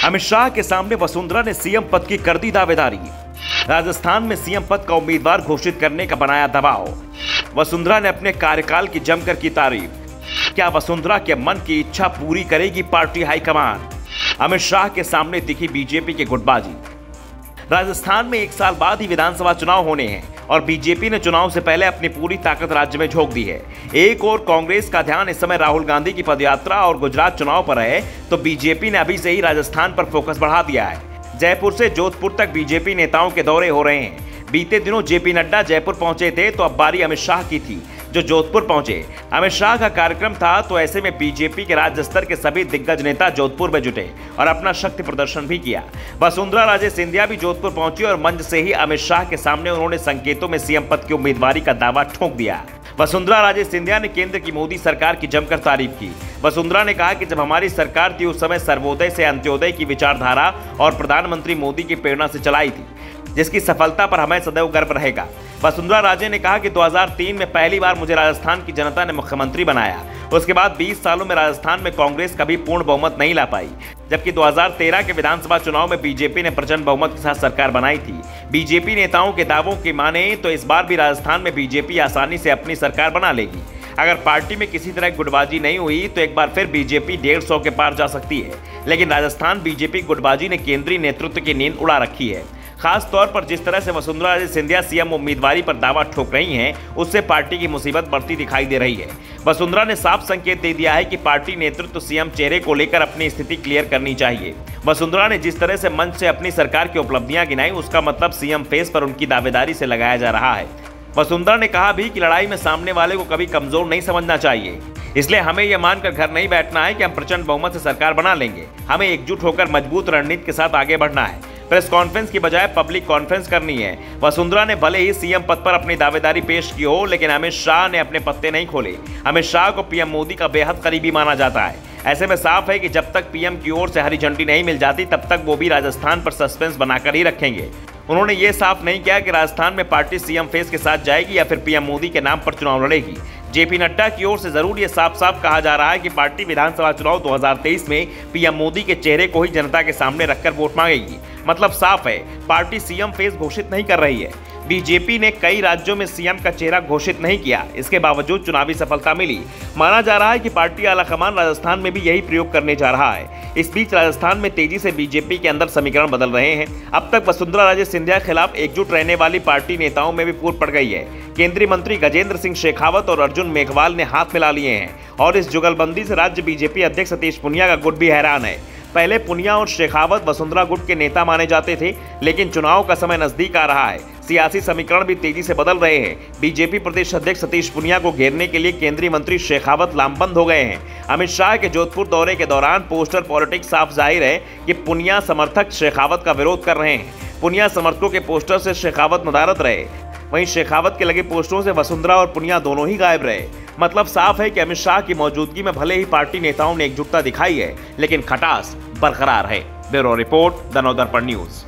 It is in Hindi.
अमित शाह के सामने वसुंधरा ने सीएम पद की कर दी दावेदारी। राजस्थान में सीएम पद का उम्मीदवार घोषित करने का बनाया दबाव। वसुंधरा ने अपने कार्यकाल की जमकर की तारीफ। क्या वसुंधरा के मन की इच्छा पूरी करेगी पार्टी हाईकमान? अमित शाह के सामने दिखी बीजेपी की गुटबाजी। राजस्थान में 1 साल बाद ही विधानसभा चुनाव होने हैं और बीजेपी ने चुनाव से पहले अपनी पूरी ताकत राज्य में झोंक दी है। एक और कांग्रेस का ध्यान इस समय राहुल गांधी की पदयात्रा और गुजरात चुनाव पर है, तो बीजेपी ने अभी से ही राजस्थान पर फोकस बढ़ा दिया है। जयपुर से जोधपुर तक बीजेपी नेताओं के दौरे हो रहे हैं। बीते दिनों जेपी नड्डा जयपुर पहुंचे थे, तो अब बारी अमित शाह की थी, जो जोधपुर पहुंचे। अमित शाह का कार्यक्रम था, तो ऐसे में बीजेपी के राज्य स्तर के सभी दिग्गज नेता जोधपुर में जुटे और अपना शक्ति प्रदर्शन भी किया। वसुंधरा राजे सिंधिया भी जोधपुर पहुंची और मंच से ही अमित शाह के सामने उन्होंने संकेतों में सीएम पद की उम्मीदवारी का दावा ठोक दिया। वसुंधरा राजे सिंधिया ने केंद्र की मोदी सरकार की जमकर तारीफ की। वसुंधरा ने कहा कि जब हमारी सरकार थी उस समय सर्वोदय से अंत्योदय की विचारधारा और प्रधानमंत्री मोदी की प्रेरणा से चलाई थी, जिसकी सफलता पर हमें सदैव गर्व रहेगा। वसुंधरा राजे ने कहा कि 2003 में पहली बार मुझे राजस्थान की जनता ने मुख्यमंत्री बनाया। उसके बाद 20 सालों में राजस्थान में कांग्रेस कभी पूर्ण बहुमत नहीं ला पाई, जबकि 2013 के विधानसभा चुनाव में बीजेपी ने प्रचंड बहुमत के साथ सरकार बनाई थी। बीजेपी नेताओं के दावों की माने तो इस बार भी राजस्थान में बीजेपी आसानी से अपनी सरकार बना लेगी। अगर पार्टी में किसी तरह गुटबाजी नहीं हुई तो एक बार फिर बीजेपी 150 के पार जा सकती है। लेकिन राजस्थान बीजेपी गुटबाजी ने केंद्रीय नेतृत्व की नींद उड़ा रखी है। खास तौर पर जिस तरह से वसुंधरा राजे सिंधिया सीएम उम्मीदवारी पर दावा ठोक रही हैं, उससे पार्टी की मुसीबत बढ़ती दिखाई दे रही है। वसुंधरा ने साफ संकेत दे दिया है कि पार्टी नेतृत्व सीएम चेहरे को लेकर अपनी स्थिति क्लियर करनी चाहिए। वसुंधरा ने जिस तरह से मंच से अपनी सरकार की उपलब्धियां गिनाई, उसका मतलब सीएम फेस पर उनकी दावेदारी से लगाया जा रहा है। वसुंधरा ने कहा भी कि लड़ाई में सामने वाले को कभी कमजोर नहीं समझना चाहिए, इसलिए हमें यह मानकर घर नहीं बैठना है कि हम प्रचंड बहुमत से सरकार बना लेंगे। हमें एकजुट होकर मजबूत रणनीति के साथ आगे बढ़ना है। प्रेस कॉन्फ्रेंस की बजाय पब्लिक कॉन्फ्रेंस करनी है। वसुंधरा ने भले ही सीएम पद पर अपनी दावेदारी पेश की हो, लेकिन अमित शाह ने अपने पत्ते नहीं खोले। अमित शाह को पीएम मोदी का बेहद करीबी माना जाता है। ऐसे में साफ है कि जब तक पीएम की ओर से हरी झंडी नहीं मिल जाती, तब तक वो भी राजस्थान पर सस्पेंस बनाकर ही रखेंगे। उन्होंने ये साफ नहीं किया कि राजस्थान में पार्टी सीएम फेस के साथ जाएगी या फिर पीएम मोदी के नाम पर चुनाव लड़ेगी। जेपी नड्डा की ओर से जरूर ये साफ साफ कहा जा रहा है कि पार्टी विधानसभा चुनाव 2023 में पीएम मोदी के चेहरे को ही जनता के सामने रखकर वोट मांगेगी। मतलब साफ है, पार्टी सीएम फेस घोषित नहीं कर रही है। बीजेपी ने कई राज्यों में सीएम का चेहरा घोषित नहीं किया, इसके बावजूद चुनावी सफलता मिली। माना जा रहा है कि पार्टी आलाकमान राजस्थान में भी यही प्रयोग करने जा रहा है। इस बीच राजस्थान में तेजी से बीजेपी के अंदर समीकरण बदल रहे हैं। अब तक वसुंधरा राजे सिंधिया के खिलाफ एकजुट रहने वाली पार्टी नेताओं में भी फूट पड़ गई है। केंद्रीय मंत्री गजेंद्र सिंह शेखावत और अर्जुन मेघवाल ने हाथ मिला लिए हैं और इस जुगलबंदी से राज्य बीजेपी अध्यक्ष सतीश पूनिया का गुट भी हैरान है। पहले पूनिया और शेखावत वसुंधरा गुट के नेता माने जाते थे, लेकिन चुनाव का समय नजदीक आ रहा है। सियासी समीकरण भी तेजी से बदल रहे हैं। बीजेपी प्रदेश अध्यक्ष सतीश पूनिया को घेरने के लिए केंद्रीय मंत्री शेखावत लामबंद हो गए हैं। अमित शाह के जोधपुर दौरे के दौरान पोस्टर पॉलिटिक्स साफ जाहिर है कि पूनिया समर्थक शेखावत का विरोध कर रहे हैं। पूनिया समर्थकों के पोस्टर से शेखावत नदारद रहे, वहीं शेखावत के लगे पोस्टरों से वसुंधरा और पूनिया दोनों ही गायब रहे। मतलब साफ है कि अमित शाह की मौजूदगी में भले ही पार्टी नेताओं ने एकजुटता दिखाई है, लेकिन खटास बरकरार है। Bureau report, the Navdarpan news.